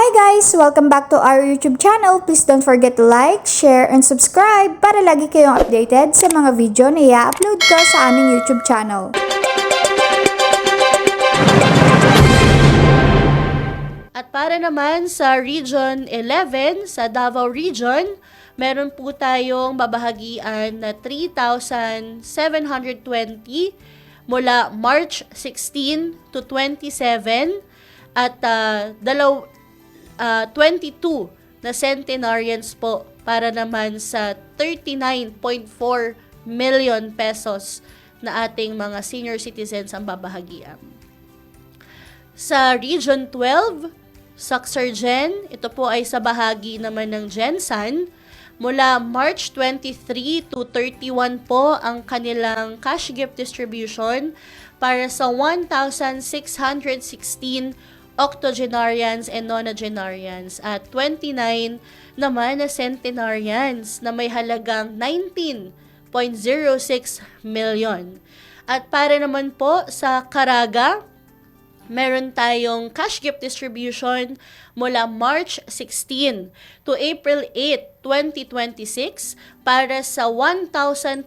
guys! Welcome back to our YouTube channel. Please don't forget to like, share, and subscribe para lagi kayong updated sa mga video na i-upload ko sa aming YouTube channel. At para naman sa Region 11, sa Davao Region, meron po tayong babahagian na 3,720 mula March 16 to 27 at 22 na centenarians po para naman sa 39.4 million pesos na ating mga senior citizens ang babahagian. Sa Region 12, Saxargen, ito po ay sa bahagi naman ng Gensan. Mula March 23 to 31 po ang kanilang cash gift distribution para sa 1,616 octogenarians and nonagenarians at 29 naman na centenarians na may halagang 19.06 million. At para naman po sa Caraga, meron tayong cash gift distribution mula March 16 to April 8, 2026 para sa 1,340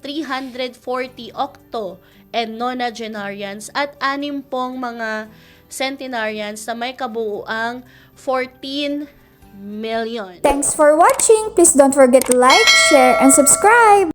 octo and nonagenarians at 6 pong mga centenarians na may kabuuang 14 million. Thanks for watching! Please don't forget to like, share, and subscribe!